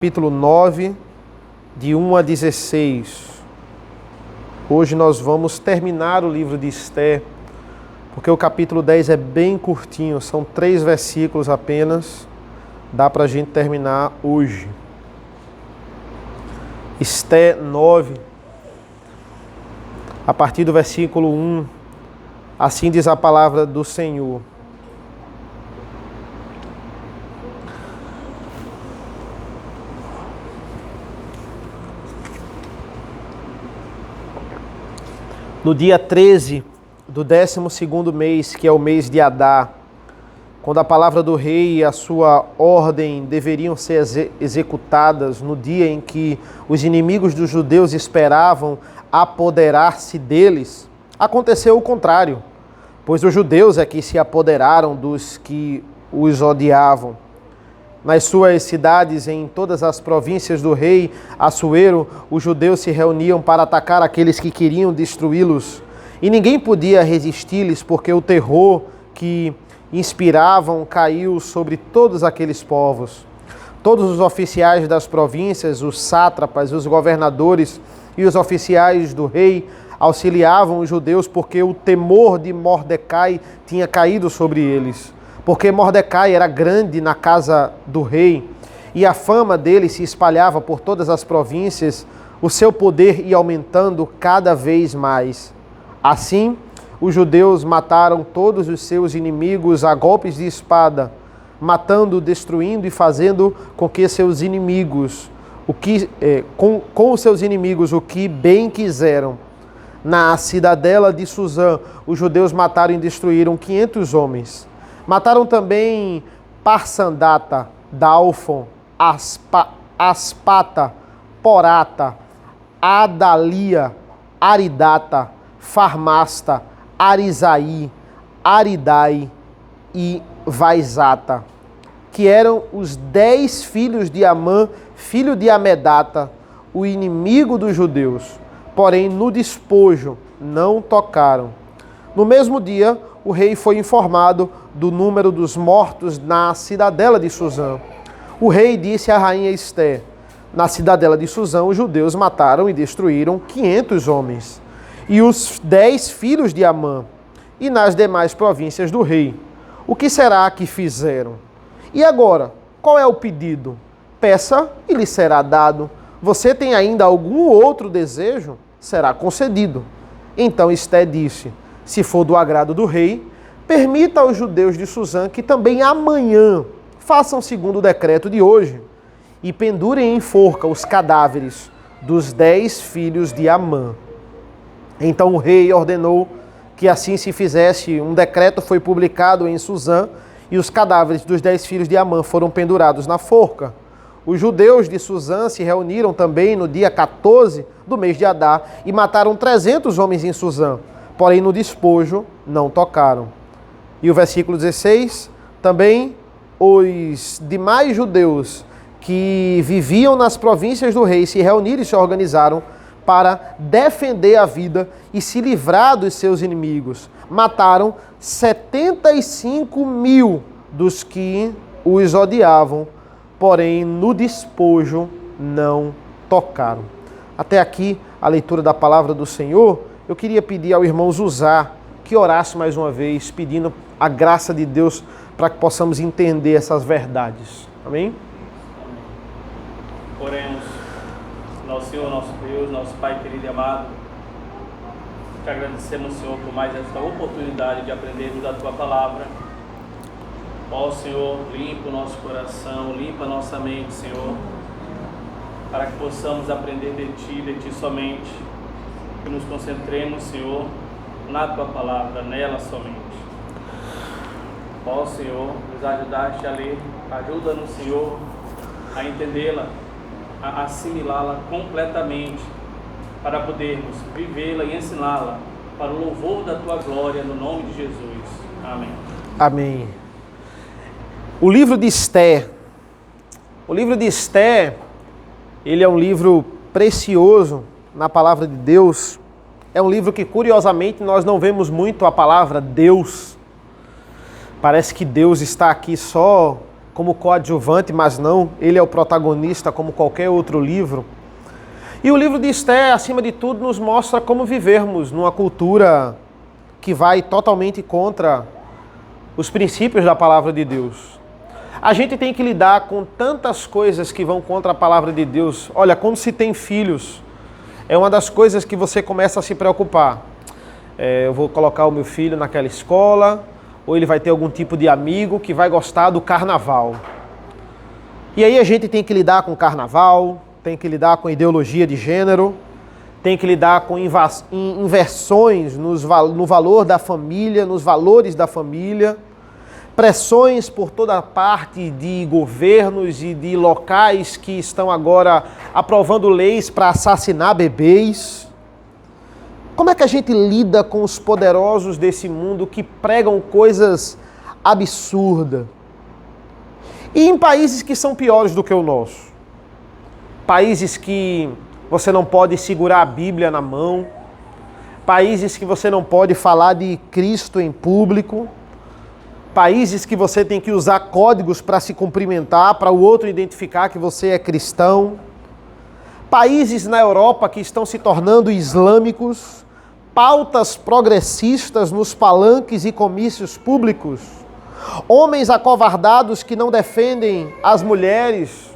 Capítulo 9, de 1 a 16. Hoje nós vamos terminar o livro de Esther, porque o capítulo 10 é bem curtinho, são 3 versículos apenas, dá para a gente terminar hoje. Esther 9, a partir do versículo 1, assim diz a palavra do Senhor. No dia 13 do 12º mês, que é o mês de Adar, quando a palavra do rei e a sua ordem deveriam ser executadas, no dia em que os inimigos dos judeus esperavam apoderar-se deles, aconteceu o contrário, pois os judeus é que se apoderaram dos que os odiavam. Nas suas cidades, em todas as províncias do rei Assuero, os judeus se reuniam para atacar aqueles que queriam destruí-los. E ninguém podia resistir-lhes, porque o terror que inspiravam caiu sobre todos aqueles povos. Todos os oficiais das províncias, os sátrapas, os governadores e os oficiais do rei auxiliavam os judeus, porque o temor de Mordecai tinha caído sobre eles. Porque Mordecai era grande na casa do rei e a fama dele se espalhava por todas as províncias, o seu poder ia aumentando cada vez mais. Assim, os judeus mataram todos os seus inimigos a golpes de espada, matando, destruindo e fazendo com que seus inimigos, com os seus inimigos, o que bem quiseram. Na cidadela de Suzã, os judeus mataram e destruíram 500 homens. Mataram também Parsandata, Dalfon, Aspata, Porata, Adalia, Aridata, Farmasta, Arisaí, Aridai e Vaizata, que eram os 10 filhos de Amã, filho de Amedata, o inimigo dos judeus. Porém, no despojo não tocaram. No mesmo dia, o rei foi informado do número dos mortos na cidadela de Suzã. O rei disse à rainha Esther: na cidadela de Suzã, os judeus mataram e destruíram 500 homens, e os 10 filhos de Amã, e nas demais províncias do rei. O que será que fizeram? E agora, qual é o pedido? Peça e lhe será dado. Você tem ainda algum outro desejo? Será concedido. Então Esther disse: se for do agrado do rei, permita aos judeus de Suzã que também amanhã façam segundo o decreto de hoje e pendurem em forca os cadáveres dos 10 filhos de Amã. Então o rei ordenou que assim se fizesse. Um decreto foi publicado em Suzã e os cadáveres dos 10 filhos de Amã foram pendurados na forca. Os judeus de Suzã se reuniram também no dia 14 do mês de Adar e mataram 300 homens em Suzã, porém no despojo não tocaram. E o versículo 16, também os demais judeus que viviam nas províncias do rei se reuniram e se organizaram para defender a vida e se livrar dos seus inimigos. Mataram 75.000 dos que os odiavam, porém no despojo não tocaram. Até aqui a leitura da palavra do Senhor. Eu queria pedir ao irmão Zuzá que orasse mais uma vez, pedindo a graça de Deus para que possamos entender essas verdades. Amém? Oremos. Nosso Senhor, nosso Deus, nosso Pai querido e amado, te agradecemos, Senhor, por mais esta oportunidade de aprendermos a Tua Palavra. Ó Senhor, limpa o nosso coração, limpa a nossa mente, Senhor, para que possamos aprender de Ti somente, que nos concentremos, Senhor, na Tua Palavra, nela somente. Ó Senhor, nos ajudaste a ler, ajuda-nos, Senhor, a entendê-la, a assimilá-la completamente, para podermos vivê-la e ensiná-la para o louvor da Tua glória, no nome de Jesus. Amém. Amém. O livro de Esther. O livro de Esther, ele é um livro precioso na palavra de Deus. É um livro que, curiosamente, nós não vemos muito a palavra Deus. Parece que Deus está aqui só como coadjuvante, mas não, ele é o protagonista como qualquer outro livro. E o livro de Esther, acima de tudo, nos mostra como vivermos numa cultura que vai totalmente contra os princípios da palavra de Deus. A gente tem que lidar com tantas coisas que vão contra a palavra de Deus. Olha, quando se tem filhos, é uma das coisas que você começa a se preocupar. Eu vou colocar o meu filho naquela escola, ou ele vai ter algum tipo de amigo que vai gostar do carnaval. E aí a gente tem que lidar com o carnaval, tem que lidar com ideologia de gênero, tem que lidar com inversões no valor da família, nos valores da família, pressões por toda parte de governos e de locais que estão agora aprovando leis para assassinar bebês. Como é que a gente lida com os poderosos desse mundo que pregam coisas absurdas? E em países que são piores do que o nosso. Países que você não pode segurar a Bíblia na mão. Países que você não pode falar de Cristo em público. Países que você tem que usar códigos para se cumprimentar, para o outro identificar que você é cristão. Países na Europa que estão se tornando islâmicos. Pautas progressistas nos palanques e comícios públicos. Homens acovardados que não defendem as mulheres.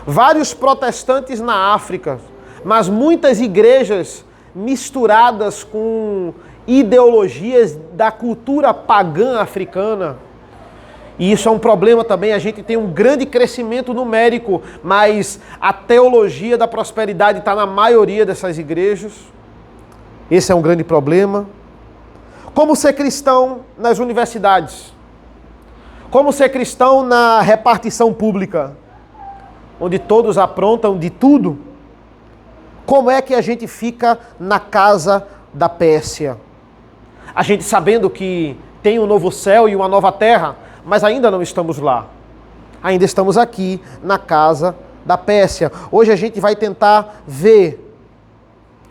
Vários protestantes na África, mas muitas igrejas misturadas com ideologias da cultura pagã africana. E isso é um problema também, a gente tem um grande crescimento numérico, mas a teologia da prosperidade está na maioria dessas igrejas. Esse é um grande problema. Como ser cristão nas universidades? Como ser cristão na repartição pública? Onde todos aprontam de tudo? Como é que a gente fica na casa da Pérsia? A gente sabendo que tem um novo céu e uma nova terra, mas ainda não estamos lá. Ainda estamos aqui na casa da Pérsia. Hoje a gente vai tentar ver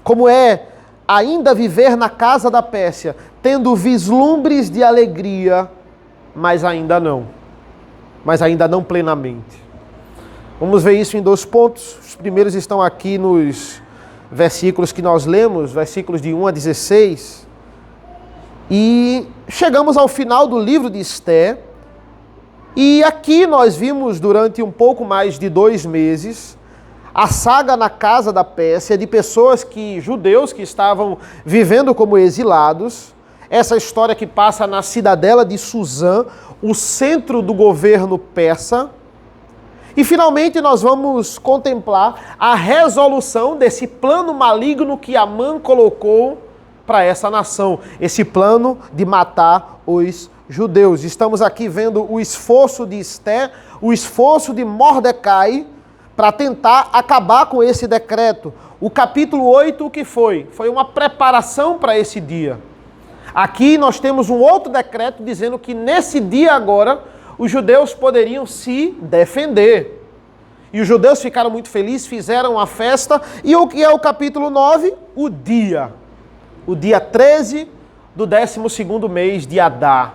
como é ainda viver na casa da Pérsia, tendo vislumbres de alegria, mas ainda não plenamente. Vamos ver isso em 2 pontos. Os primeiros estão aqui nos versículos que nós lemos, versículos de 1 a 16. E chegamos ao final do livro de Esther. E aqui nós vimos durante um pouco mais de 2 meses a saga na casa da Pérsia de pessoas judeus que estavam vivendo como exilados. Essa história que passa na cidadela de Suzã, o centro do governo persa. E finalmente nós vamos contemplar a resolução desse plano maligno que Amã colocou para essa nação. Esse plano de matar os judeus. Estamos aqui vendo o esforço de Esther, o esforço de Mordecai para tentar acabar com esse decreto. O capítulo 8, o que foi? Foi uma preparação para esse dia. Aqui nós temos um outro decreto dizendo que nesse dia agora os judeus poderiam se defender. E os judeus ficaram muito felizes, fizeram uma festa. E o que é o capítulo 9? O dia 13 do 12º mês de Adar.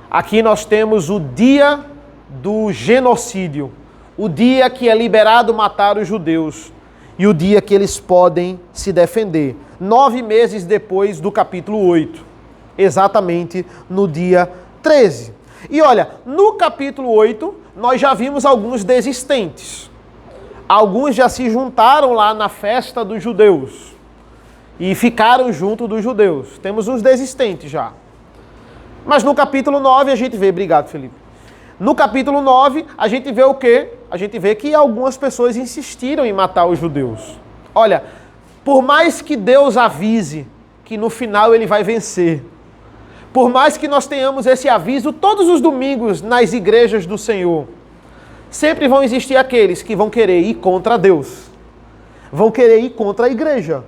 Aqui nós temos o dia do genocídio. O dia que é liberado matar os judeus. E o dia que eles podem se defender. 9 meses depois do capítulo 8. Exatamente no dia 13. E olha, no capítulo 8, nós já vimos alguns desistentes. Alguns já se juntaram lá na festa dos judeus. E ficaram junto dos judeus. Temos uns desistentes já. Mas no capítulo 9 a gente vê... Obrigado, Felipe. No capítulo 9, a gente vê o quê? A gente vê que algumas pessoas insistiram em matar os judeus. Olha, por mais que Deus avise que no final ele vai vencer, por mais que nós tenhamos esse aviso todos os domingos nas igrejas do Senhor, sempre vão existir aqueles que vão querer ir contra Deus. Vão querer ir contra a igreja.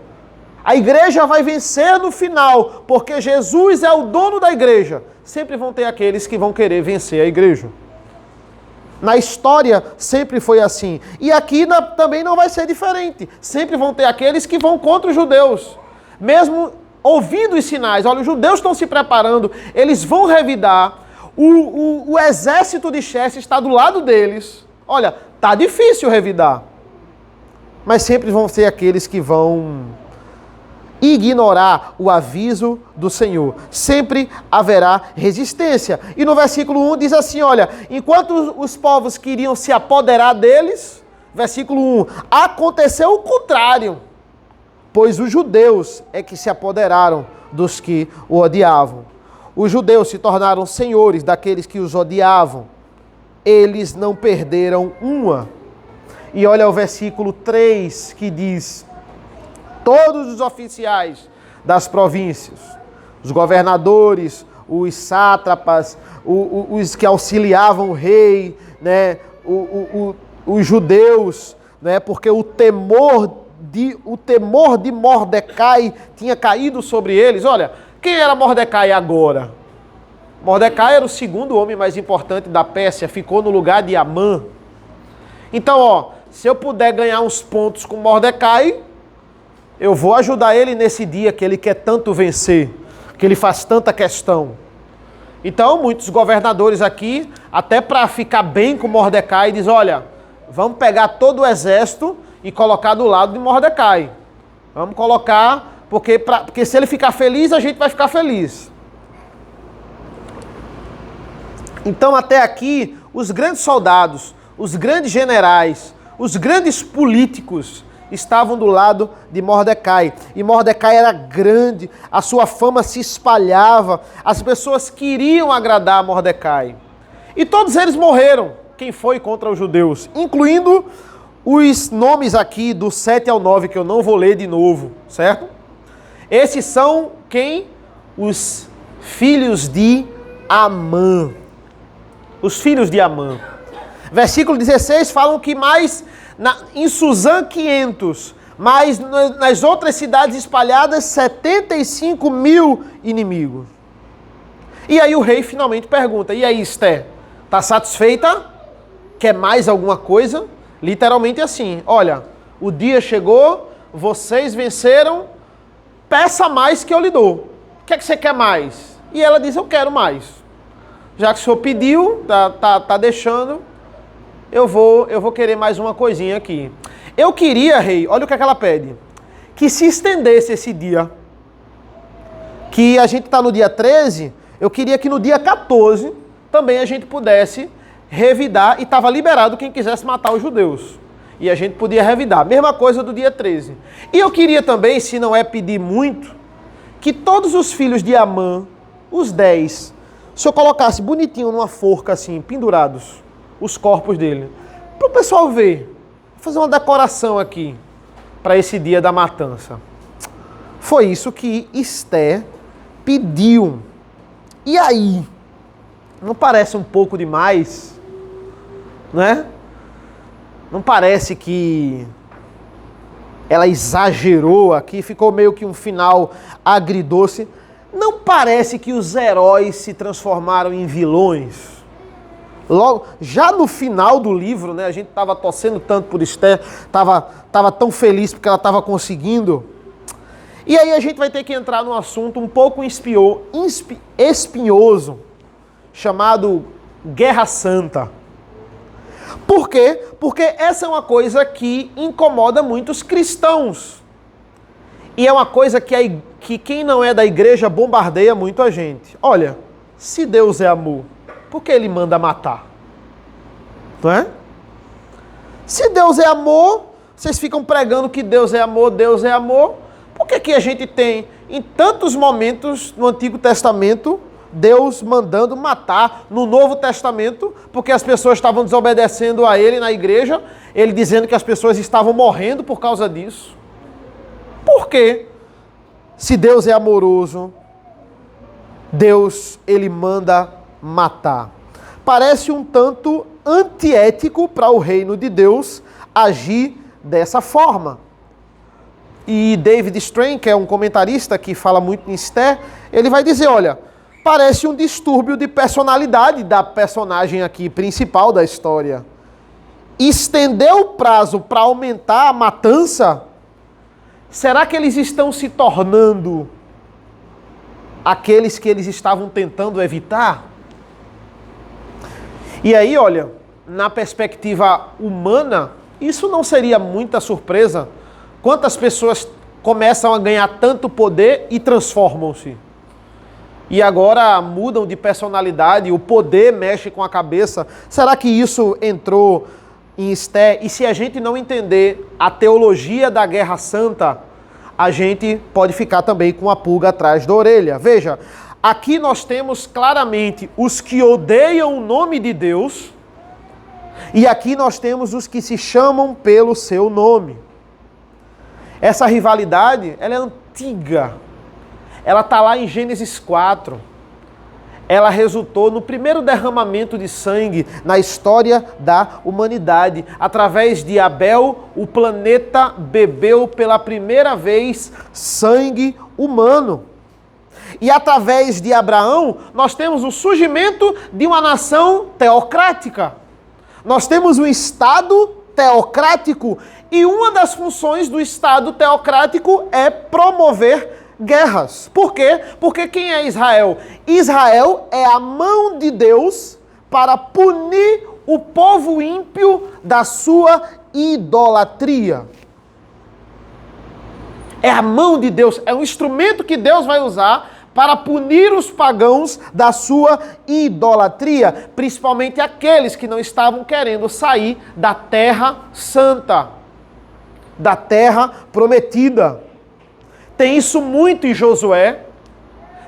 A igreja vai vencer no final, porque Jesus é o dono da igreja. Sempre vão ter aqueles que vão querer vencer a igreja. Na história sempre foi assim. E aqui também não vai ser diferente. Sempre vão ter aqueles que vão contra os judeus. Mesmo ouvindo os sinais, olha, os judeus estão se preparando, eles vão revidar. O exército de Xerxes está do lado deles. Olha, tá difícil revidar. Mas sempre vão ser aqueles que vão ignorar o aviso do Senhor. Sempre haverá resistência. E no versículo 1 diz assim, olha, enquanto os povos queriam se apoderar deles, versículo 1, aconteceu o contrário, pois os judeus é que se apoderaram dos que o odiavam. Os judeus se tornaram senhores daqueles que os odiavam. Eles não perderam uma. E olha o versículo 3 que diz: todos os oficiais das províncias, os governadores, os sátrapas, os que auxiliavam o rei, né, os judeus, né, porque o temor de Mordecai tinha caído sobre eles. Olha, quem era Mordecai agora? Mordecai era o segundo homem mais importante da Pérsia, ficou no lugar de Amã. Então, ó, se eu puder ganhar uns pontos com Mordecai, eu vou ajudar ele nesse dia que ele quer tanto vencer, que ele faz tanta questão. Então, muitos governadores aqui, até para ficar bem com Mordecai, diz: olha, vamos pegar todo o exército e colocar do lado de Mordecai. Vamos colocar, porque se ele ficar feliz, a gente vai ficar feliz. Então, até aqui, os grandes soldados, os grandes generais, os grandes políticos estavam do lado de Mordecai. E Mordecai era grande, a sua fama se espalhava, as pessoas queriam agradar a Mordecai. E todos eles morreram, quem foi contra os judeus, incluindo os nomes aqui do 7 ao 9, que eu não vou ler de novo, certo? Esses são quem? Os filhos de Amã. Os filhos de Amã. Versículo 16 falam que em Suzã 500, mas nas outras cidades espalhadas 75 mil inimigos. E aí o rei finalmente pergunta: e aí, Esther, está satisfeita? Quer mais alguma coisa? Literalmente assim: olha, o dia chegou, vocês venceram, peça mais que eu lhe dou. O que é que você quer mais? E ela diz: eu quero mais. Já que o senhor pediu, tá deixando, eu vou querer mais uma coisinha aqui. Eu queria, rei, olha o que é que ela pede, que se estendesse esse dia. Que a gente está no dia 13, eu queria que no dia 14 também a gente pudesse revidar, e estava liberado quem quisesse matar os judeus. E a gente podia revidar. Mesma coisa do dia 13. E eu queria também, se não é pedir muito, que todos os filhos de Amã, os 10, se eu colocasse bonitinho numa forca assim, pendurados, os corpos dele, para o pessoal ver. Vou fazer uma decoração aqui para esse dia da matança. Foi isso que Esther pediu. E aí? Não parece um pouco demais? Né? Não parece que ela exagerou aqui, ficou meio que um final agridoce? Não parece que os heróis se transformaram em vilões? Logo, já no final do livro, né, a gente estava torcendo tanto por Esther, estava tão feliz porque ela estava conseguindo. E aí a gente vai ter que entrar num assunto um pouco espinhoso, chamado Guerra Santa. Por quê? Porque essa é uma coisa que incomoda muitos cristãos. E é uma coisa que quem não é da igreja bombardeia muito a gente. Olha, se Deus é amor, por que ele manda matar? Não é? Se Deus é amor, vocês ficam pregando que Deus é amor, Deus é amor. Por que a gente tem, em tantos momentos no Antigo Testamento, Deus mandando matar? No Novo Testamento, porque as pessoas estavam desobedecendo a ele na igreja, ele dizendo que as pessoas estavam morrendo por causa disso. Por quê? Se Deus é amoroso, Deus, ele manda matar. Parece um tanto antiético para o reino de Deus agir dessa forma. E David Strain, que é um comentarista que fala muito em Esther, ele vai dizer, olha, parece um distúrbio de personalidade da personagem aqui principal da história. Estender o prazo para aumentar a matança? Será que eles estão se tornando aqueles que eles estavam tentando evitar? E aí, olha, na perspectiva humana, isso não seria muita surpresa. Quantas pessoas começam a ganhar tanto poder e transformam-se? E agora mudam de personalidade, o poder mexe com a cabeça. Será que isso entrou em Esté? E se a gente não entender a teologia da Guerra Santa, a gente pode ficar também com a pulga atrás da orelha. Veja, aqui nós temos claramente os que odeiam o nome de Deus, e aqui nós temos os que se chamam pelo seu nome. Essa rivalidade, ela é antiga. Ela está lá em Gênesis 4. Ela resultou no primeiro derramamento de sangue na história da humanidade. Através de Abel, o planeta bebeu pela primeira vez sangue humano. E através de Abraão, nós temos o surgimento de uma nação teocrática. Nós temos um Estado teocrático. E uma das funções do Estado teocrático é promover guerras. Por quê? Porque quem é Israel? Israel é a mão de Deus para punir o povo ímpio da sua idolatria. É a mão de Deus, é um instrumento que Deus vai usar para punir os pagãos da sua idolatria, principalmente aqueles que não estavam querendo sair da terra santa, da terra prometida. Tem isso muito em Josué,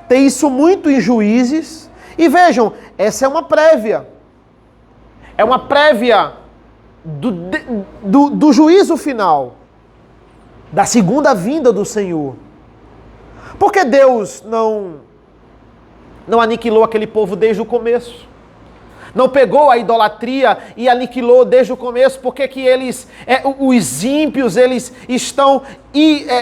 tem isso muito em Juízes. E vejam, essa é uma prévia. É uma prévia do juízo final, da segunda vinda do Senhor. Por que Deus não aniquilou aquele povo desde o começo? Não pegou a idolatria e aniquilou desde o começo? Porque que eles, os ímpios, eles estão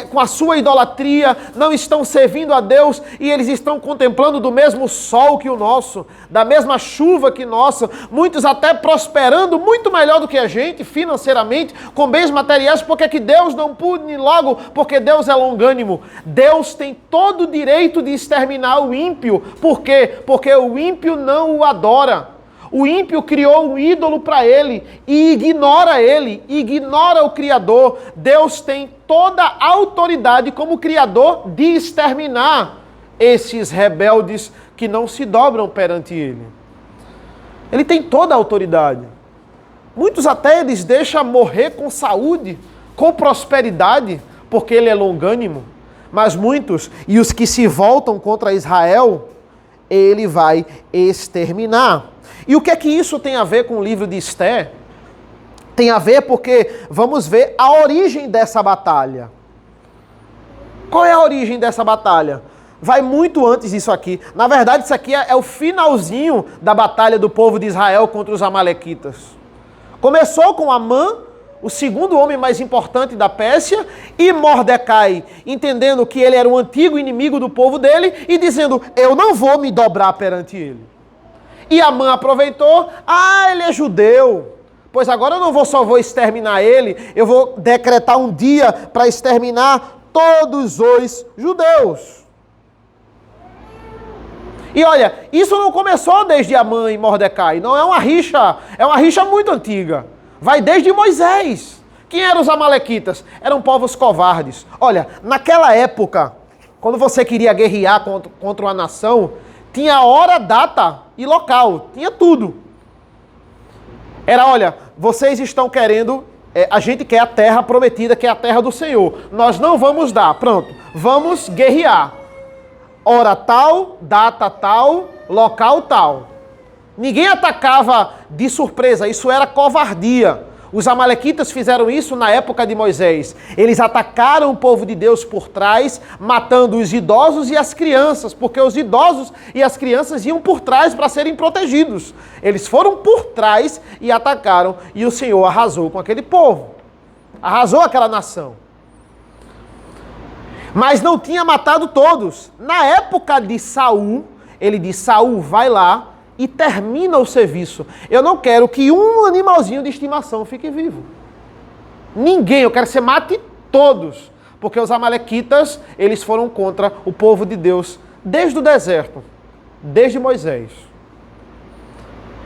com a sua idolatria, não estão servindo a Deus e eles estão contemplando do mesmo sol que o nosso, da mesma chuva que nossa, muitos até prosperando muito melhor do que a gente, financeiramente, com bens materiais. Porque que Deus não pune logo? Porque Deus é longânimo. Deus tem todo o direito de exterminar o ímpio. Por quê? Porque o ímpio não o adora. O ímpio criou um ídolo para ele e ignora o Criador. Deus tem toda a autoridade como Criador de exterminar esses rebeldes que não se dobram perante ele. Ele tem toda a autoridade. Muitos até eles deixam morrer com saúde, com prosperidade, porque ele é longânimo. Mas muitos, e os que se voltam contra Israel, ele vai exterminar. E o que é que isso tem a ver com o livro de Esté? Tem a ver porque vamos ver a origem dessa batalha. Qual é a origem dessa batalha? Vai muito antes disso aqui. Na verdade, isso aqui é o finalzinho da batalha do povo de Israel contra os amalequitas. Começou com Amã, o segundo homem mais importante da Pérsia, e Mordecai, entendendo que ele era um antigo inimigo do povo dele, e dizendo, eu não vou me dobrar perante ele. E Amã aproveitou, ele é judeu, pois agora eu não só vou exterminar ele, eu vou decretar um dia para exterminar todos os judeus. E olha, isso não começou desde Amã e Mordecai, não é uma rixa muito antiga. Vai desde Moisés. Quem eram os amalequitas? Eram povos covardes. Olha, naquela época, quando você queria guerrear contra uma nação, tinha hora, data e local. Tinha tudo. Era, olha, vocês estão querendo, a gente quer a terra prometida, que é a terra do Senhor. Nós não vamos dar. Pronto, vamos guerrear. Hora tal, data tal, local tal. Ninguém atacava de surpresa, isso era covardia. Os amalequitas fizeram isso na época de Moisés. Eles atacaram o povo de Deus por trás, matando os idosos e as crianças, porque os idosos e as crianças iam por trás para serem protegidos. Eles foram por trás e atacaram, e o Senhor arrasou com aquele povo. Arrasou aquela nação. Mas não tinha matado todos. Na época de Saul, ele disse, Saul, vai lá e termina o serviço. Eu não quero que um animalzinho de estimação fique vivo. Ninguém, eu quero que você mate todos. Porque os amalequitas, eles foram contra o povo de Deus desde o deserto, desde Moisés.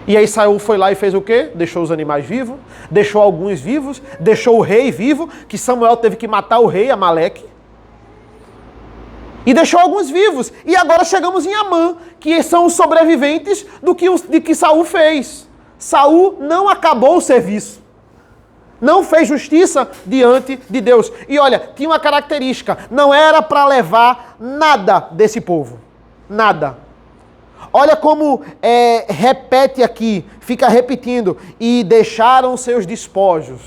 E aí Saul foi lá e fez o quê? Deixou os animais vivos, deixou alguns vivos, deixou o rei vivo, que Samuel teve que matar o rei, Amaleque. E deixou alguns vivos. E agora chegamos em Amã, que são os sobreviventes de que Saul fez. Saul não acabou o serviço. Não fez justiça diante de Deus. E olha, tinha uma característica. Não era para levar nada desse povo. Nada. Olha como repete aqui, fica repetindo. E deixaram seus despojos.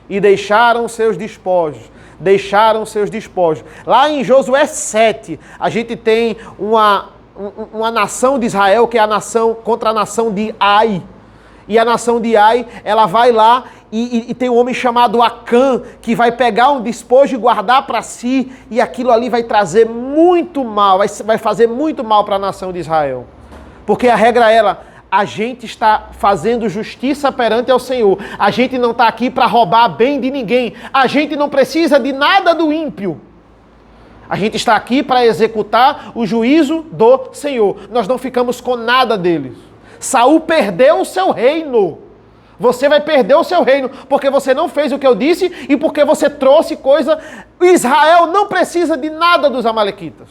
E deixaram seus despojos. Deixaram seus despojos. Lá em Josué 7, a gente tem uma nação de Israel que é a nação contra a nação de Ai. E a nação de Ai, ela vai lá e tem um homem chamado Acã, que vai pegar um despojo e guardar para si, e aquilo ali vai trazer muito mal, vai fazer muito mal para a nação de Israel. Porque a regra é a gente está fazendo justiça perante ao Senhor. A gente não está aqui para roubar bem de ninguém. A gente não precisa de nada do ímpio. A gente está aqui para executar o juízo do Senhor. Nós não ficamos com nada deles. Saul perdeu o seu reino. Você vai perder o seu reino porque você não fez o que eu disse e porque você trouxe coisa. Israel não precisa de nada dos amalequitas.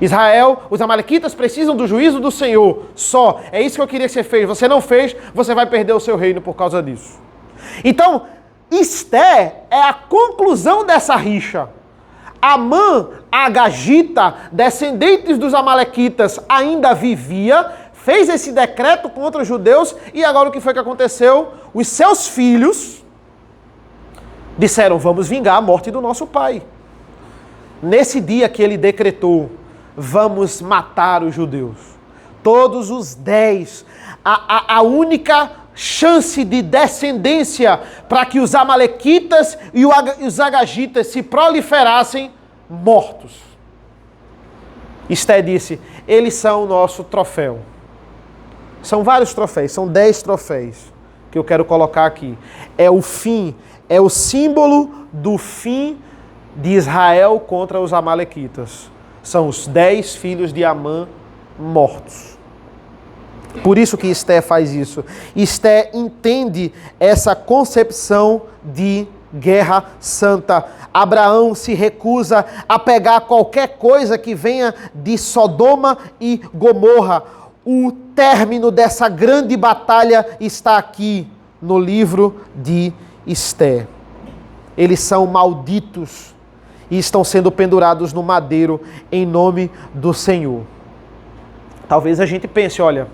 Israel, os amalequitas precisam do juízo do Senhor. Só. É isso que eu queria que você fez. Você não fez, você vai perder o seu reino por causa disso. Então, Esté é a conclusão dessa rixa. Amã, Agagita, descendentes dos amalequitas, ainda vivia, fez esse decreto contra os judeus, e agora o que foi que aconteceu? Os seus filhos disseram, vamos vingar a morte do nosso pai. Nesse dia que ele decretou, vamos matar os judeus. Todos os 10. A única chance de descendência para que os amalequitas e os agagitas se proliferassem, mortos. Esté disse, eles são o nosso troféu. São vários troféus, são 10 troféus que eu quero colocar aqui. É o fim, é o símbolo do fim de Israel contra os amalequitas. São os 10 filhos de Amã mortos. Por isso que Esté faz isso. Esté entende essa concepção de guerra santa. Abraão se recusa a pegar qualquer coisa que venha de Sodoma e Gomorra. O término dessa grande batalha está aqui no livro de Esté. Eles são malditos e estão sendo pendurados no madeiro em nome do Senhor. Talvez a gente pense, olha,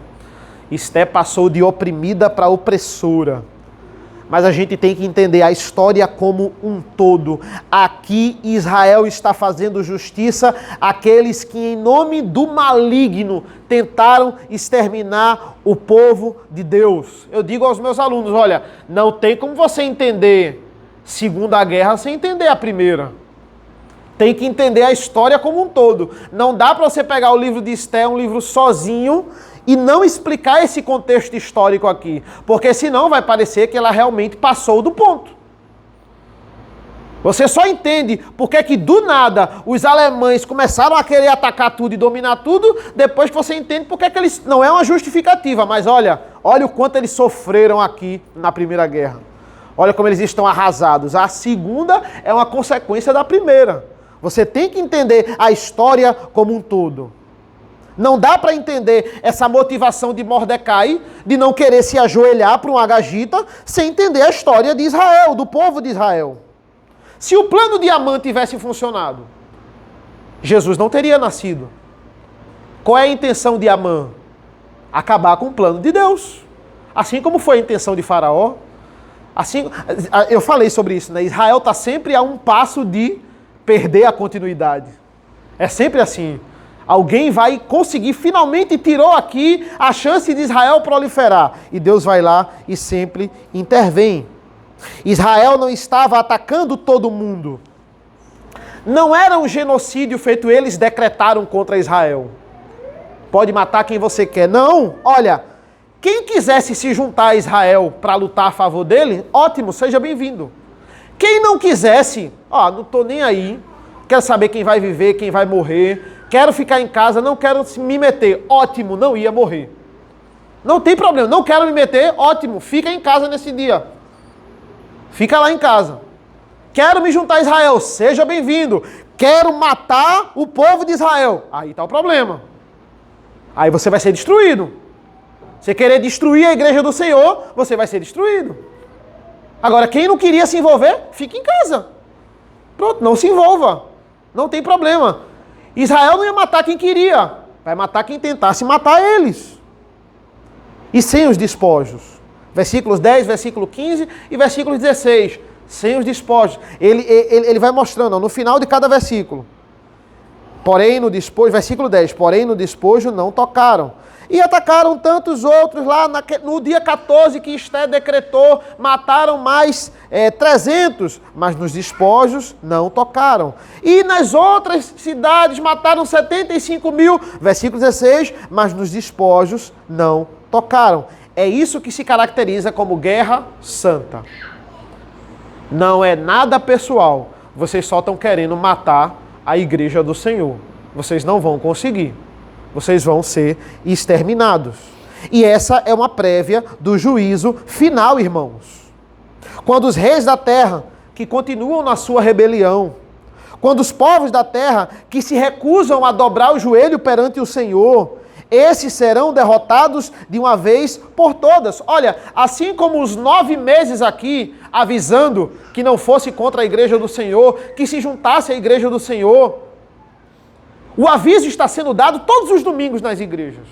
Esté passou de oprimida para opressora. Mas a gente tem que entender a história como um todo. Aqui Israel está fazendo justiça àqueles que em nome do maligno tentaram exterminar o povo de Deus. Eu digo aos meus alunos, olha, não tem como você entender Segunda Guerra sem entender a Primeira. Tem que entender a história como um todo. Não dá para você pegar o livro de Esté, um livro sozinho, e não explicar esse contexto histórico aqui. Porque senão vai parecer que ela realmente passou do ponto. Você só entende porque que do nada os alemães começaram a querer atacar tudo e dominar tudo, depois que você entende porque que eles... Não é uma justificativa, mas olha o quanto eles sofreram aqui na Primeira Guerra. Olha como eles estão arrasados. A segunda é uma consequência da primeira. Você tem que entender a história como um todo. Não dá para entender essa motivação de Mordecai de não querer se ajoelhar para um agagita sem entender a história de Israel, do povo de Israel. Se o plano de Amã tivesse funcionado, Jesus não teria nascido. Qual é a intenção de Amã? Acabar com o plano de Deus. Assim como foi a intenção de Faraó. Assim, eu falei sobre isso, né? Israel está sempre a um passo de perder a continuidade. É sempre assim. Alguém vai conseguir, finalmente tirou aqui a chance de Israel proliferar. E Deus vai lá e sempre intervém. Israel não estava atacando todo mundo. Não era um genocídio feito, eles decretaram contra Israel. Pode matar quem você quer. Não, olha, quem quisesse se juntar a Israel para lutar a favor dele, ótimo, seja bem-vindo. Quem não quisesse, não estou nem aí, quero saber quem vai viver, quem vai morrer, quero ficar em casa, não quero me meter, ótimo, não ia morrer. Não tem problema, não quero me meter, ótimo, fica em casa nesse dia. Fica lá em casa. Quero me juntar a Israel, seja bem-vindo. Quero matar o povo de Israel. Aí está o problema. Aí você vai ser destruído. Você querer destruir a igreja do Senhor, você vai ser destruído. Agora, quem não queria se envolver, fica em casa. Pronto, não se envolva. Não tem problema. Israel não ia matar quem queria. Vai matar quem tentasse matar eles. E sem os despojos. Versículos 10, versículo 15 e versículo 16. Sem os despojos. Ele vai mostrando, ó, no final de cada versículo. Porém no despojo, versículo 10, porém no despojo não tocaram. E atacaram tantos outros lá no dia 14 que Esté decretou, mataram mais 300, mas nos despojos não tocaram. E nas outras cidades mataram 75 mil, versículo 16, mas nos despojos não tocaram. É isso que se caracteriza como guerra santa. Não é nada pessoal. Vocês só estão querendo matar a igreja do Senhor. Vocês não vão conseguir. Vocês vão ser exterminados. E essa é uma prévia do juízo final, irmãos. Quando os reis da terra, que continuam na sua rebelião, quando os povos da terra, que se recusam a dobrar o joelho perante o Senhor, esses serão derrotados de uma vez por todas. Olha, assim como os 9 meses aqui, avisando que não fosse contra a igreja do Senhor, que se juntasse à igreja do Senhor, o aviso está sendo dado todos os domingos nas igrejas.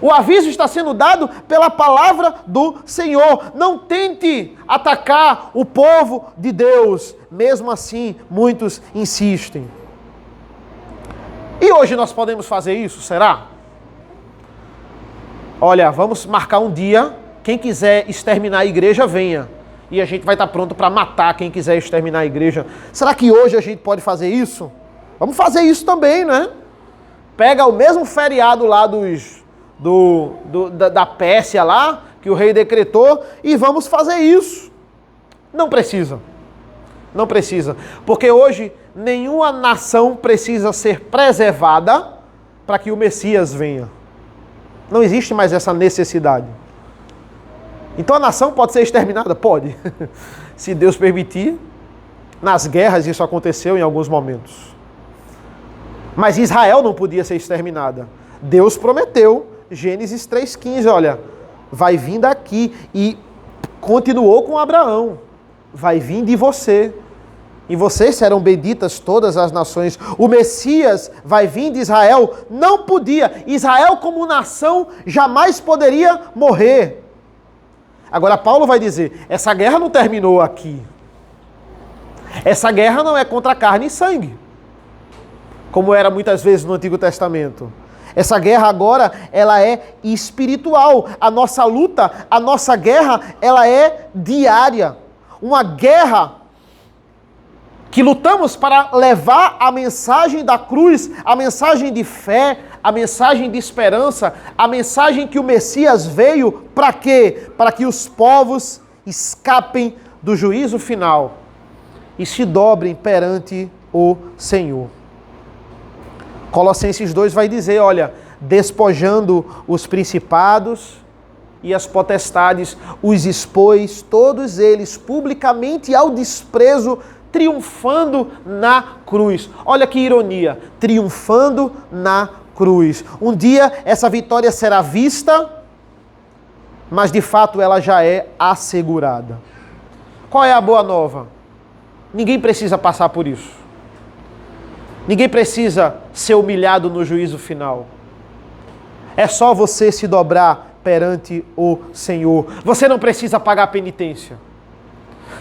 O aviso está sendo dado pela palavra do Senhor. Não tente atacar o povo de Deus. Mesmo assim, muitos insistem. E hoje nós podemos fazer isso, será? Olha, vamos marcar um dia. Quem quiser exterminar a igreja, venha. E a gente vai estar pronto para matar quem quiser exterminar a igreja. Será que hoje a gente pode fazer isso? Vamos fazer isso também, né? Pega o mesmo feriado lá da Pérsia lá, que o rei decretou, e vamos fazer isso. Não precisa. Não precisa. Porque hoje nenhuma nação precisa ser preservada para que o Messias venha. Não existe mais essa necessidade. Então a nação pode ser exterminada? Pode. Se Deus permitir. Nas guerras isso aconteceu em alguns momentos. Mas Israel não podia ser exterminada. Deus prometeu, Gênesis 3,15, olha, vai vir daqui. E continuou com Abraão. Vai vir de você. E vocês serão benditas todas as nações. O Messias vai vir de Israel. Não podia. Israel como nação jamais poderia morrer. Agora Paulo vai dizer, essa guerra não terminou aqui. Essa guerra não é contra carne e sangue, como era muitas vezes no Antigo Testamento. Essa guerra agora, ela é espiritual. A nossa luta, a nossa guerra, ela é diária. Uma guerra que lutamos para levar a mensagem da cruz, a mensagem de fé, a mensagem de esperança, a mensagem que o Messias veio para quê? Para que os povos escapem do juízo final e se dobrem perante o Senhor. Colossenses 2 vai dizer, olha, despojando os principados e as potestades, os expôs, todos eles, publicamente ao desprezo, triunfando na cruz. Olha que ironia, triunfando na cruz. Um dia essa vitória será vista, mas de fato ela já é assegurada. Qual é a boa nova? Ninguém precisa passar por isso. Ninguém precisa ser humilhado no juízo final. É só você se dobrar perante o Senhor. Você não precisa pagar penitência.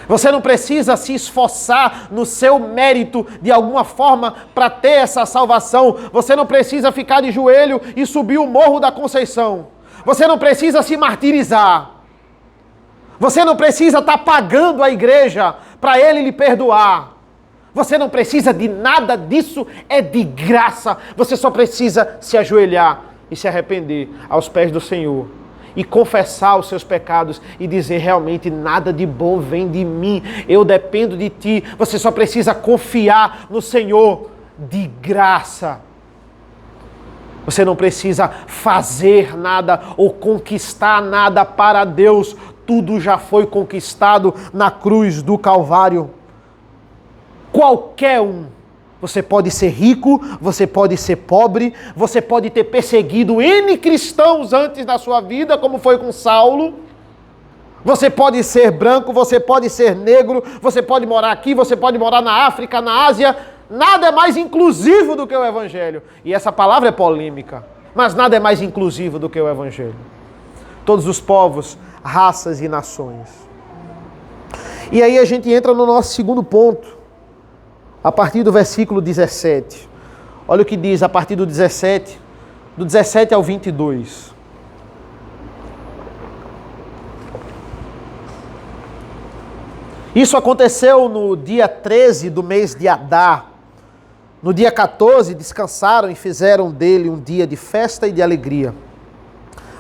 Você não precisa se esforçar no seu mérito de alguma forma para ter essa salvação. Você não precisa ficar de joelho e subir o Morro da Conceição. Você não precisa se martirizar. Você não precisa estar pagando a igreja para ele lhe perdoar. Você não precisa de nada disso, é de graça. Você só precisa se ajoelhar e se arrepender aos pés do Senhor. E confessar os seus pecados e dizer realmente nada de bom vem de mim. Eu dependo de ti. Você só precisa confiar no Senhor de graça. Você não precisa fazer nada ou conquistar nada para Deus. Tudo já foi conquistado na cruz do Calvário. Qualquer um. Você pode ser rico, você pode ser pobre, você pode ter perseguido N cristãos antes da sua vida, como foi com Saulo. Você pode ser branco, você pode ser negro, você pode morar aqui, você pode morar na África, na Ásia. Nada é mais inclusivo do que o Evangelho. E essa palavra é polêmica, mas nada é mais inclusivo do que o Evangelho. Todos os povos, raças e nações. E aí a gente entra no nosso segundo ponto, a partir do versículo 17. Olha o que diz a partir do 17, do 17 ao 22. Isso aconteceu no dia 13 do mês de Adar. No dia 14, descansaram e fizeram dele um dia de festa e de alegria.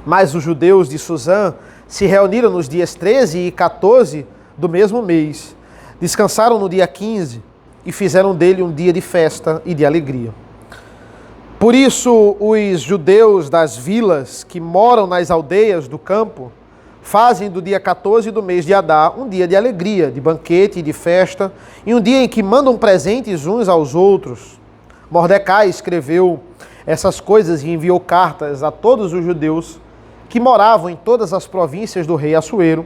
Mas os judeus de Susã se reuniram nos dias 13 e 14 do mesmo mês. Descansaram no dia 15 e fizeram dele um dia de festa e de alegria. Por isso, os judeus das vilas que moram nas aldeias do campo fazem do dia 14 do mês de Adar um dia de alegria, de banquete e de festa, e um dia em que mandam presentes uns aos outros. Mordecai escreveu essas coisas e enviou cartas a todos os judeus que moravam em todas as províncias do rei Assuero,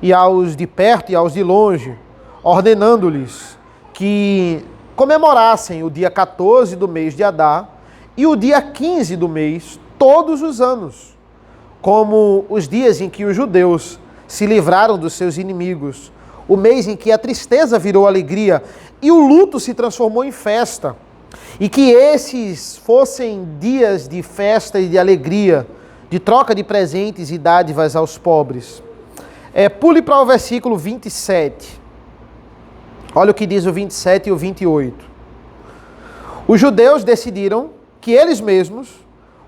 e aos de perto e aos de longe, ordenando-lhes que comemorassem o dia 14 do mês de Adar e o dia 15 do mês todos os anos, como os dias em que os judeus se livraram dos seus inimigos, o mês em que a tristeza virou alegria e o luto se transformou em festa, e que esses fossem dias de festa e de alegria, de troca de presentes e dádivas aos pobres. Pule para o versículo 27. Olha o que diz o 27 e o 28. Os judeus decidiram que eles mesmos,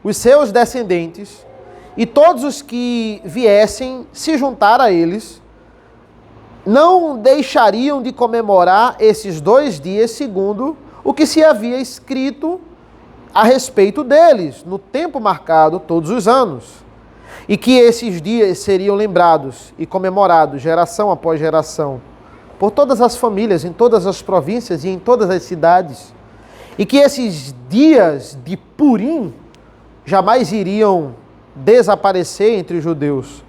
os seus descendentes, e todos os que viessem se juntar a eles, não deixariam de comemorar esses 2 dias segundo o que se havia escrito a respeito deles, no tempo marcado todos os anos. E que esses dias seriam lembrados e comemorados geração após geração, por todas as famílias, em todas as províncias e em todas as cidades. E que esses dias de Purim jamais iriam desaparecer entre os judeus,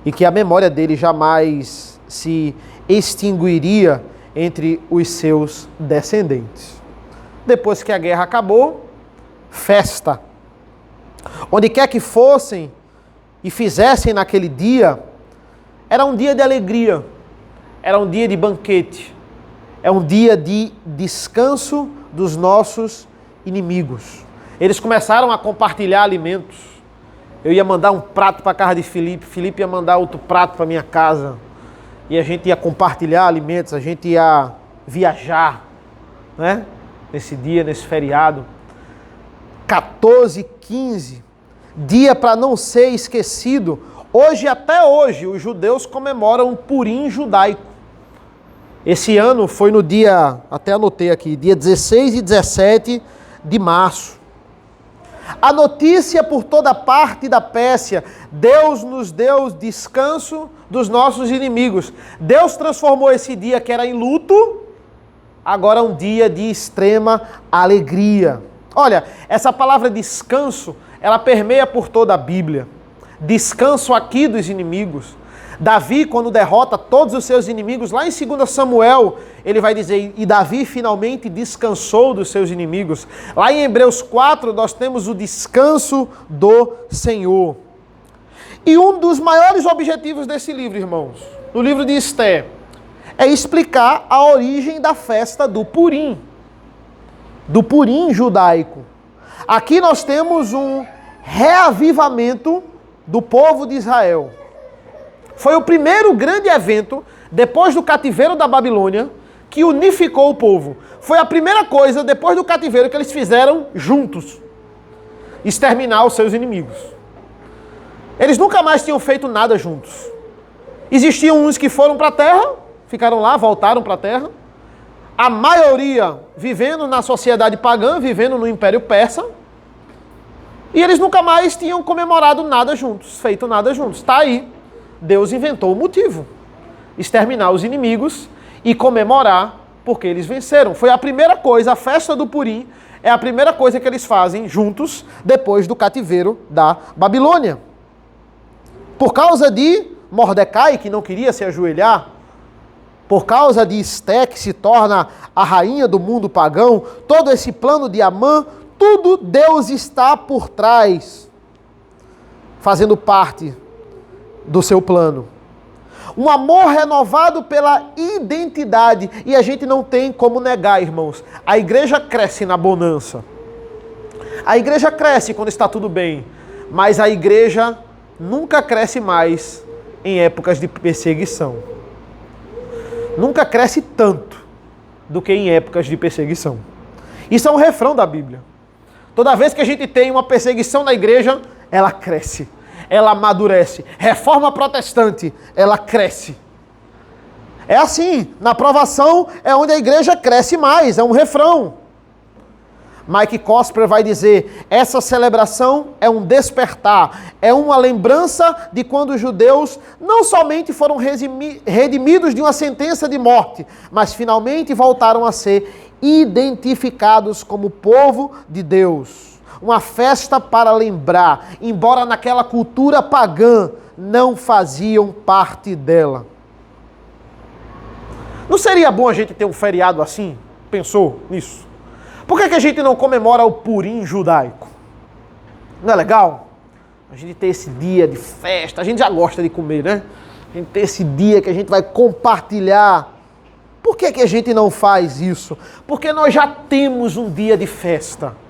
e que a memória dele jamais se extinguiria entre os seus descendentes. Depois que a guerra acabou, festa. Onde quer que fossem e fizessem naquele dia, era um dia de alegria, era um dia de banquete, é um dia de descanso dos nossos inimigos. Eles começaram a compartilhar alimentos. Eu ia mandar um prato para a casa de Filipe, Filipe ia mandar outro prato para minha casa, e a gente ia compartilhar alimentos, a gente ia viajar, né? Nesse dia, nesse feriado. 14, 15, dia para não ser esquecido. Hoje, até hoje, os judeus comemoram o Purim judaico. Esse ano foi no dia, até anotei aqui, dia 16 e 17 de março. A notícia por toda parte da Pérsia, Deus nos deu descanso dos nossos inimigos. Deus transformou esse dia que era em luto, agora um dia de extrema alegria. Olha, essa palavra descanso, ela permeia por toda a Bíblia. Descanso aqui dos inimigos. Davi, quando derrota todos os seus inimigos, lá em 2 Samuel, ele vai dizer, e Davi finalmente descansou dos seus inimigos. Lá em Hebreus 4, nós temos o descanso do Senhor. E um dos maiores objetivos desse livro, irmãos, no livro de Esther, é explicar a origem da festa do Purim judaico. Aqui nós temos um reavivamento do povo de Israel. Foi o primeiro grande evento, depois do cativeiro da Babilônia, que unificou o povo. Foi a primeira coisa, depois do cativeiro, que eles fizeram juntos. Exterminar os seus inimigos. Eles nunca mais tinham feito nada juntos. Existiam uns que foram para a terra, ficaram lá, voltaram para a terra. A maioria vivendo na sociedade pagã, vivendo no Império Persa. E eles nunca mais tinham comemorado nada juntos, feito nada juntos. Está aí. Deus inventou o motivo. Exterminar os inimigos e comemorar porque eles venceram. Foi a primeira coisa, a festa do Purim é a primeira coisa que eles fazem juntos depois do cativeiro da Babilônia. Por causa de Mordecai, que não queria se ajoelhar, por causa de Esté, que se torna a rainha do mundo pagão, todo esse plano de Amã, tudo Deus está por trás, fazendo parte do seu plano. Um amor renovado pela identidade. E a gente não tem como negar, irmãos. A igreja cresce na bonança. A igreja cresce quando está tudo bem. Mas a igreja nunca cresce mais em épocas de perseguição. Nunca cresce tanto do que em épocas de perseguição. Isso é um refrão da Bíblia. Toda vez que a gente tem uma perseguição na igreja, ela cresce. Ela amadurece. Reforma protestante, ela cresce. É assim, na provação é onde a igreja cresce mais, é um refrão. Mike Cosper vai dizer, essa celebração é um despertar, é uma lembrança de quando os judeus não somente foram redimidos de uma sentença de morte, mas finalmente voltaram a ser identificados como povo de Deus. Uma festa para lembrar, embora naquela cultura pagã não faziam parte dela. Não seria bom a gente ter um feriado assim? Pensou nisso? Por que a gente não comemora o Purim judaico? Não é legal? A gente ter esse dia de festa, a gente já gosta de comer, né? A gente ter esse dia que a gente vai compartilhar. Por que a gente não faz isso? Porque nós já temos um dia de festa.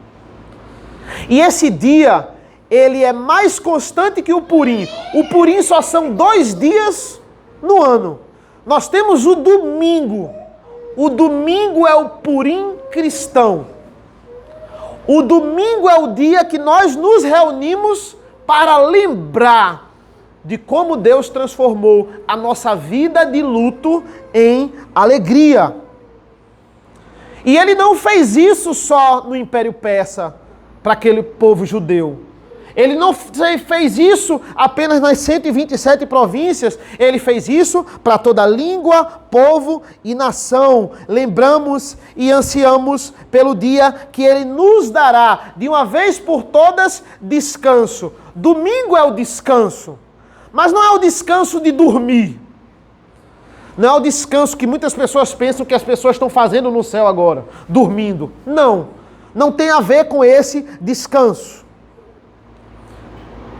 E esse dia, ele é mais constante que o Purim. O Purim só são 2 dias no ano. Nós temos o domingo. O domingo é o Purim cristão. O domingo é o dia que nós nos reunimos para lembrar de como Deus transformou a nossa vida de luto em alegria. E ele não fez isso só no Império Persa, para aquele povo judeu. Ele não fez isso apenas nas 127 províncias, ele fez isso para toda língua, povo e nação. Lembramos e ansiamos pelo dia que ele nos dará, de uma vez por todas, descanso. Domingo é o descanso, mas não é o descanso de dormir. Não é o descanso que muitas pessoas pensam que as pessoas estão fazendo no céu agora, dormindo. Não tem a ver com esse descanso.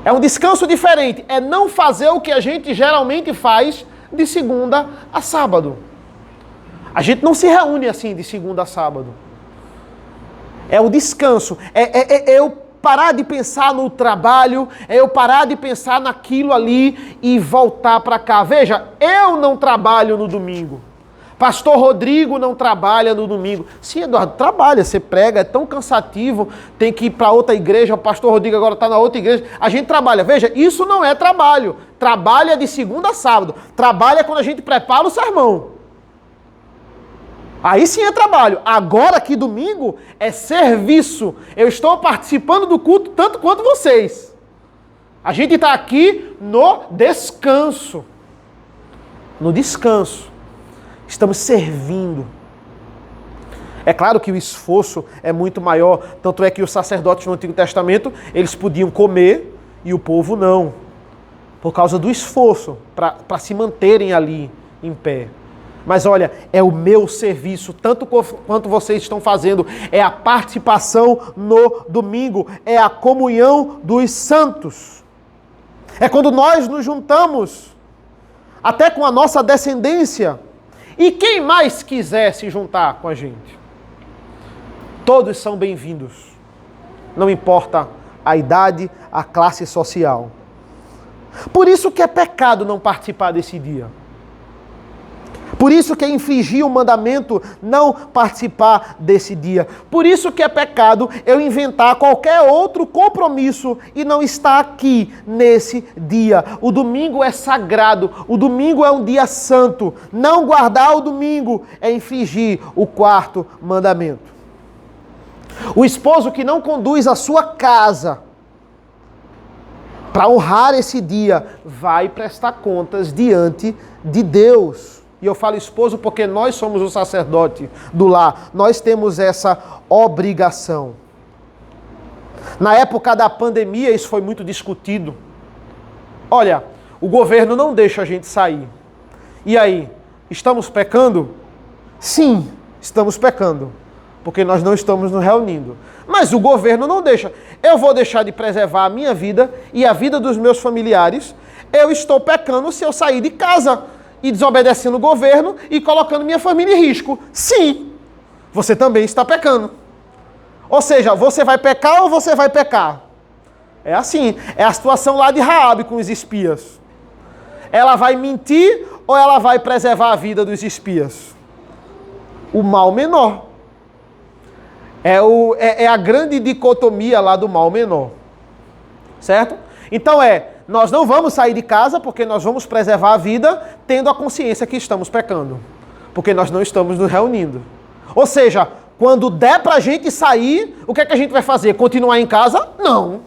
É um descanso diferente. É não fazer o que a gente geralmente faz de segunda a sábado. A gente não se reúne assim de segunda a sábado. É o descanso. É eu parar de pensar no trabalho, é eu parar de pensar naquilo ali e voltar para cá. Veja, eu não trabalho no domingo. Pastor Rodrigo não trabalha no domingo. Sim, Eduardo, trabalha, você prega, é tão cansativo, tem que ir para outra igreja, o pastor Rodrigo agora está na outra igreja. A gente trabalha. Veja, isso não é trabalho. Trabalha de segunda a sábado. Trabalha quando a gente prepara o sermão. Aí sim é trabalho. Agora que domingo é serviço. Eu estou participando do culto tanto quanto vocês. A gente está aqui no descanso. No descanso. Estamos servindo. É claro que o esforço é muito maior, tanto é que os sacerdotes no Antigo Testamento, eles podiam comer e o povo não, por causa do esforço, para se manterem ali em pé. Mas olha, é o meu serviço, tanto quanto vocês estão fazendo, é a participação no domingo, é a comunhão dos santos. É quando nós nos juntamos, até com a nossa descendência. E quem mais quiser se juntar com a gente? Todos são bem-vindos. Não importa a idade, a classe social. Por isso que é pecado não participar desse dia. Por isso que é infringir o mandamento não participar desse dia. Por isso que é pecado eu inventar qualquer outro compromisso e não estar aqui nesse dia. O domingo é sagrado, o domingo é um dia santo. Não guardar o domingo é infringir o 4º mandamento. O esposo que não conduz a sua casa Para honrar esse dia, vai prestar contas diante de Deus. E eu falo esposo porque nós somos o sacerdote do lar. Nós temos essa obrigação. Na época da pandemia, isso foi muito discutido. Olha, o governo não deixa a gente sair. E aí, estamos pecando? Sim, estamos pecando. Porque nós não estamos nos reunindo. Mas o governo não deixa. Eu vou deixar de preservar a minha vida e a vida dos meus familiares. Eu estou pecando se eu sair de casa e desobedecendo o governo e colocando minha família em risco. Sim, você também está pecando. Ou seja, você vai pecar ou você vai pecar? É assim, é a situação lá de Raabe com os espias. Ela vai mentir ou ela vai preservar a vida dos espias? O mal menor. É a grande dicotomia lá do mal menor. Certo? Então nós não vamos sair de casa porque nós vamos preservar a vida tendo a consciência que estamos pecando. Porque nós não estamos nos reunindo. Ou seja, quando der pra gente sair, o que é que a gente vai fazer? Continuar em casa? Não.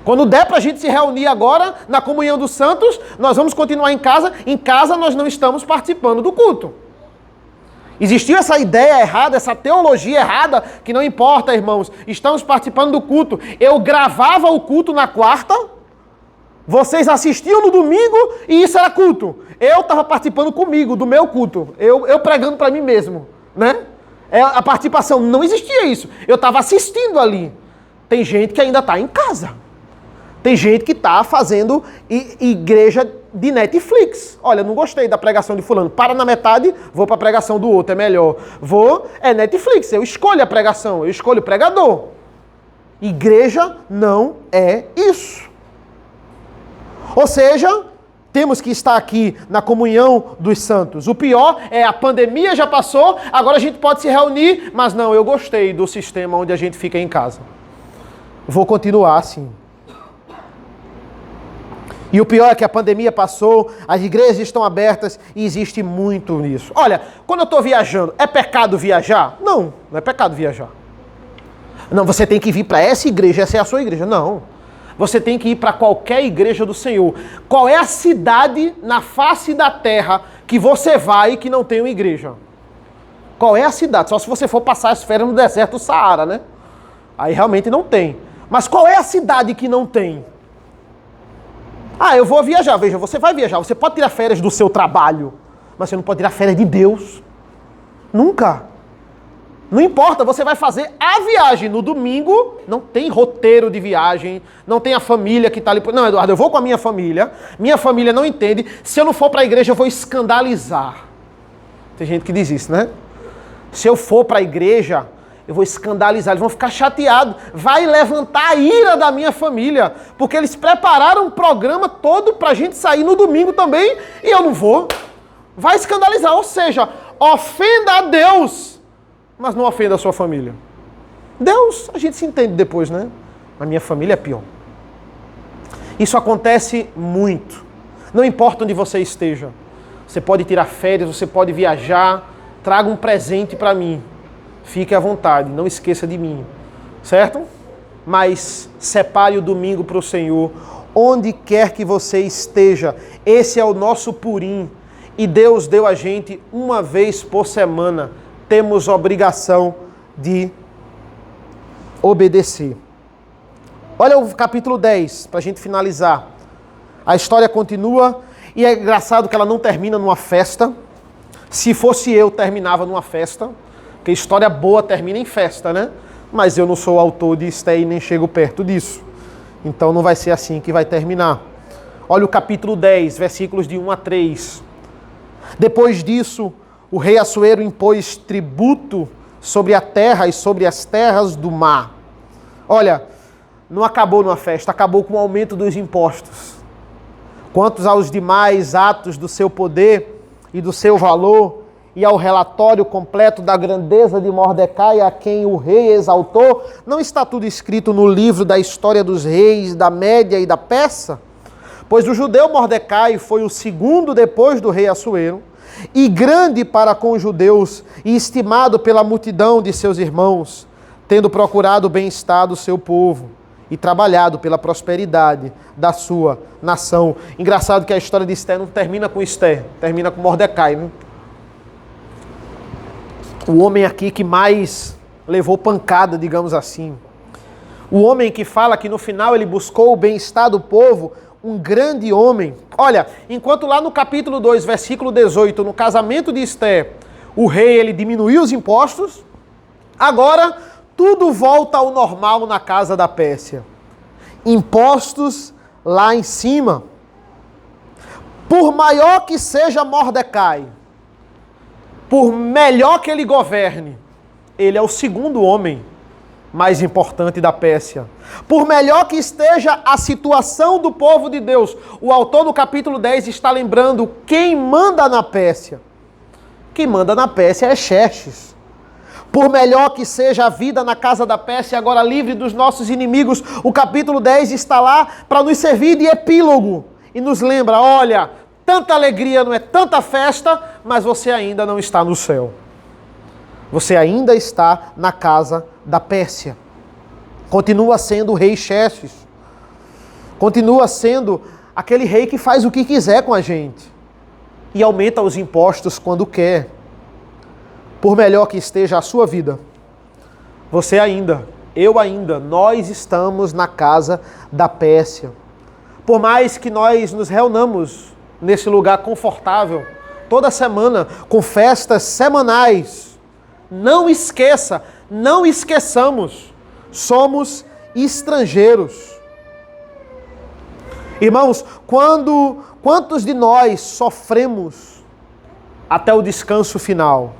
Quando der pra gente se reunir agora, na comunhão dos santos, nós vamos continuar em casa. Em casa nós não estamos participando do culto. Existiu essa ideia errada, essa teologia errada, que não importa, irmãos, estamos participando do culto. Eu gravava o culto na quarta, vocês assistiam no domingo e isso era culto. Eu estava participando comigo, do meu culto, eu pregando para mim mesmo, né? A participação, não existia isso. Eu estava assistindo ali. Tem gente que ainda está em casa. Tem gente que está fazendo igreja de Netflix. Olha, não gostei da pregação de fulano. Para na metade, vou para a pregação do outro, é melhor. É Netflix, eu escolho a pregação, eu escolho o pregador. Igreja não é isso. Ou seja, temos que estar aqui na comunhão dos santos. O pior é a pandemia já passou, agora a gente pode se reunir, mas não, eu gostei do sistema onde a gente fica em casa. Vou continuar assim. E o pior é que a pandemia passou, as igrejas estão abertas e existe muito nisso. Olha, quando eu estou viajando, é pecado viajar? Não, não é pecado viajar. Não, você tem que vir para essa igreja, essa é a sua igreja. Não, você tem que ir para qualquer igreja do Senhor. Qual é a cidade na face da terra que você vai e que não tem uma igreja? Qual é a cidade? Só se você for passar as férias no deserto do Saara, né? Aí realmente não tem. Mas qual é a cidade que não tem? Ah, eu vou viajar. Veja, você vai viajar. Você pode tirar férias do seu trabalho, mas você não pode tirar férias de Deus. Nunca. Não importa, você vai fazer a viagem. No domingo, não tem roteiro de viagem, não tem a família que está ali. Não, Eduardo, eu vou com a minha família não entende. Se eu não for para a igreja, eu vou escandalizar. Tem gente que diz isso, né? Se eu for para a igreja, eu vou escandalizar, eles vão ficar chateados. Vai levantar a ira da minha família. Porque eles prepararam um programa todo pra gente sair no domingo também e eu não vou. Vai escandalizar. Ou seja, ofenda a Deus, mas não ofenda a sua família. Deus, a gente se entende depois, né? A minha família é pior. Isso acontece muito. Não importa onde você esteja. Você pode tirar férias, você pode viajar. Traga um presente pra mim. Fique à vontade, não esqueça de mim, certo? Mas separe o domingo para o Senhor, onde quer que você esteja. Esse é o nosso purim. E Deus deu a gente uma vez por semana. Temos obrigação de obedecer. Olha o capítulo 10, para a gente finalizar. A história continua e é engraçado que ela não termina numa festa. Se fosse eu, terminava numa festa. Porque história boa termina em festa, né? Mas eu não sou autor de Esté e nem chego perto disso. Então não vai ser assim que vai terminar. Olha o capítulo 10, versículos de 1 a 3. Depois disso, o rei Assuero impôs tributo sobre a terra e sobre as terras do mar. Olha, não acabou numa festa, acabou com o aumento dos impostos. Quanto aos demais atos do seu poder e do seu valor, e ao relatório completo da grandeza de Mordecai, a quem o rei exaltou, não está tudo escrito no livro da história dos reis, da Média e da Persa? Pois o judeu Mordecai foi o segundo depois do rei Assuero, e grande para com os judeus, e estimado pela multidão de seus irmãos, tendo procurado o bem-estar do seu povo. e trabalhado pela prosperidade da sua nação. Engraçado que a história de Esther não termina com Esther, termina com Mordecai, né? O homem aqui que mais levou pancada, digamos assim. O homem que fala que no final ele buscou o bem-estar do povo, um grande homem. Olha, enquanto lá no capítulo 2, versículo 18, no casamento de Esther, o rei ele diminuiu os impostos, agora tudo volta ao normal na casa da Pérsia. Impostos lá em cima. Por maior que seja Mordecai, por melhor que ele governe, ele é o segundo homem mais importante da Pérsia. Por melhor que esteja a situação do povo de Deus, o autor do capítulo 10 está lembrando quem manda na Pérsia. Quem manda na Pérsia é Xerxes. Por melhor que seja a vida na casa da Pérsia, agora livre dos nossos inimigos, o capítulo 10 está lá para nos servir de epílogo e nos lembra, olha, tanta alegria, não é tanta festa, mas você ainda não está no céu. Você ainda está na casa da Pérsia. Continua sendo o rei Xerxes. Continua sendo aquele rei que faz o que quiser com a gente. E aumenta os impostos quando quer. Por melhor que esteja a sua vida, você ainda, eu ainda, nós estamos na casa da Pérsia. Por mais que nós nos reunamos nesse lugar confortável, toda semana, com festas semanais, não esqueça, não esqueçamos, somos estrangeiros. Irmãos, quantos de nós sofremos até o descanso final?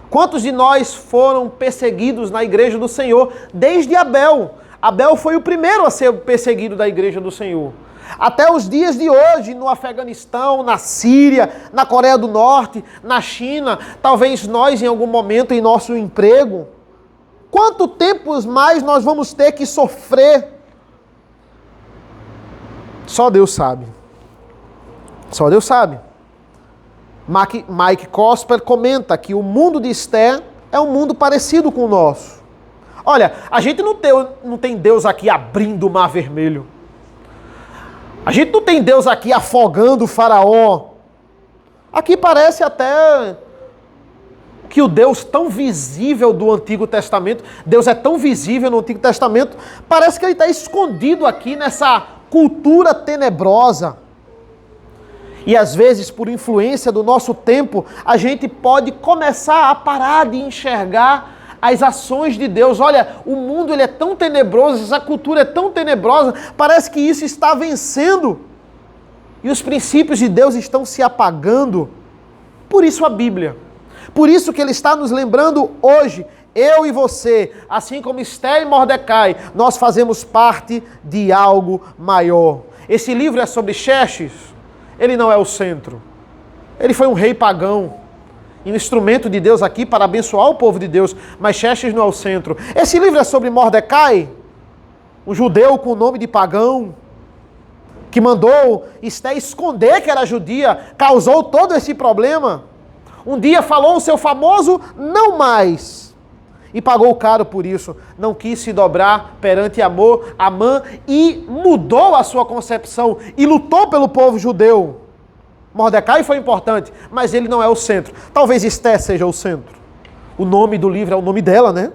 Quantos de nós foram perseguidos na igreja do Senhor desde Abel? Abel foi o primeiro a ser perseguido da igreja do Senhor. Até os dias de hoje, no Afeganistão, na Síria, na Coreia do Norte, na China, talvez nós em algum momento em nosso emprego. Quanto tempo mais nós vamos ter que sofrer? Só Deus sabe. Só Deus sabe. Mike Cosper comenta que o mundo de Esther é um mundo parecido com o nosso. Olha, a gente não tem Deus aqui abrindo o mar vermelho. A gente não tem Deus aqui afogando o faraó. Aqui parece até que o Deus tão visível do Antigo Testamento, Deus é tão visível no Antigo Testamento, parece que ele está escondido aqui nessa cultura tenebrosa. E às vezes, por influência do nosso tempo, a gente pode começar a parar de enxergar as ações de Deus. Olha, o mundo ele é tão tenebroso, essa cultura é tão tenebrosa, parece que isso está vencendo. E os princípios de Deus estão se apagando. Por isso a Bíblia. Por isso que ele está nos lembrando hoje, eu e você, assim como Esther e Mordecai, nós fazemos parte de algo maior. Esse livro é sobre Xerxes. Ele não é o centro. Ele foi um rei pagão, um instrumento de Deus aqui para abençoar o povo de Deus, mas Xerxes não é o centro. Esse livro é sobre Mordecai, um judeu com o nome de pagão, que mandou Esther esconder que era judia, causou todo esse problema. Um dia falou o seu famoso não mais, e pagou caro por isso. Não quis se dobrar perante Amã e mudou a sua concepção e lutou pelo povo judeu. Mordecai foi importante, mas ele não é o centro. Talvez Esther seja o centro. O nome do livro é o nome dela, né?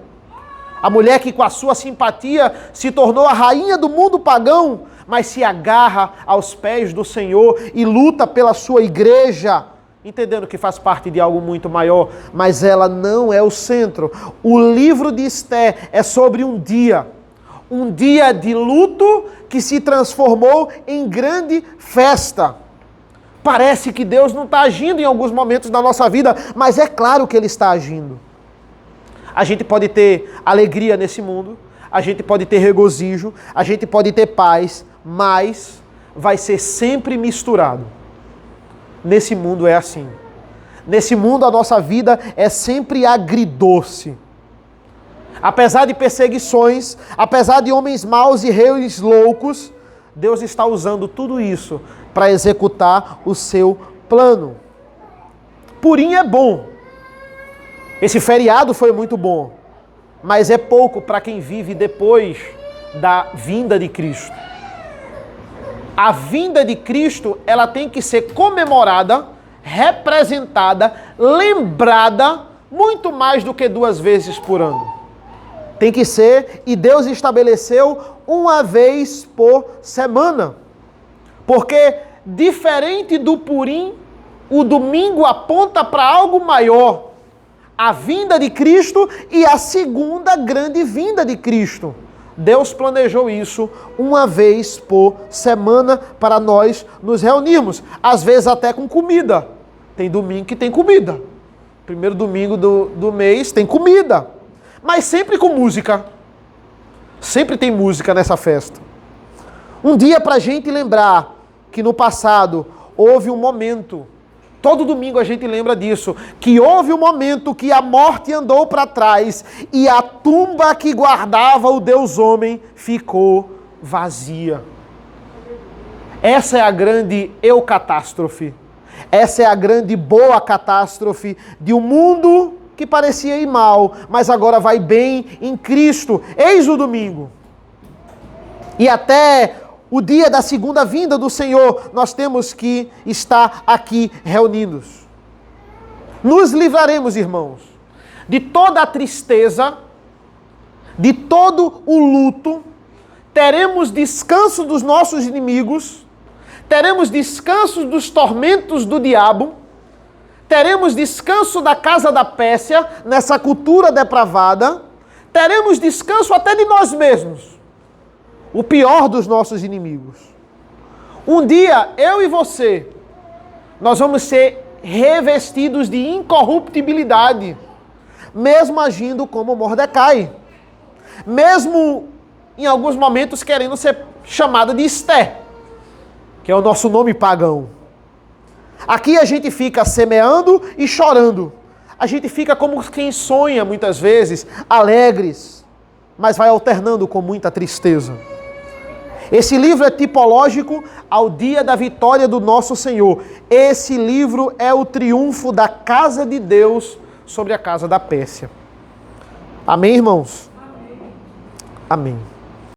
A mulher que com a sua simpatia se tornou a rainha do mundo pagão, mas se agarra aos pés do Senhor e luta pela sua igreja, entendendo que faz parte de algo muito maior, mas ela não é o centro. O livro de Esther é sobre um dia de luto que se transformou em grande festa. Parece que Deus não está agindo em alguns momentos da nossa vida, mas é claro que Ele está agindo. A gente pode ter alegria nesse mundo, a gente pode ter regozijo, a gente pode ter paz, mas vai ser sempre misturado. Nesse mundo é assim. Nesse mundo a nossa vida é sempre agridoce. Apesar de perseguições, apesar de homens maus e reis loucos, Deus está usando tudo isso para executar o seu plano. Purim é bom. Esse feriado foi muito bom. Mas é pouco para quem vive depois da vinda de Cristo. A vinda de Cristo, ela tem que ser comemorada, representada, lembrada, muito mais do que 2 vezes por ano. Tem que ser, e Deus estabeleceu 1 vez por semana. Porque, diferente do Purim, o domingo aponta para algo maior. A vinda de Cristo e a segunda grande vinda de Cristo. Deus planejou isso 1 vez por semana para nós nos reunirmos. Às vezes até com comida. Tem domingo que tem comida. Primeiro domingo do mês tem comida. Mas sempre com música. Sempre tem música nessa festa. Um dia para a gente lembrar que no passado houve um momento, todo domingo a gente lembra disso, que houve um momento que a morte andou para trás e a tumba que guardava o Deus homem ficou vazia. Essa é a grande eucatástrofe. Essa é a grande boa catástrofe de um mundo que parecia ir mal, mas agora vai bem em Cristo. Eis o domingo. E até o dia da segunda vinda do Senhor, nós temos que estar aqui reunidos. Nos livraremos, irmãos, de toda a tristeza, de todo o luto, teremos descanso dos nossos inimigos, teremos descanso dos tormentos do diabo, teremos descanso da casa da Pérsia, nessa cultura depravada, teremos descanso até de nós mesmos, o pior dos nossos inimigos. Um dia, eu e você, nós vamos ser revestidos de incorruptibilidade, mesmo agindo como Mordecai, mesmo em alguns momentos querendo ser chamada de Esther, que é o nosso nome pagão. Aqui a gente fica semeando e chorando. A gente fica como quem sonha muitas vezes, alegres, mas vai alternando com muita tristeza. Esse livro é tipológico ao dia da vitória do nosso Senhor. Esse livro é o triunfo da casa de Deus sobre a casa da Pérsia. Amém, irmãos? Amém.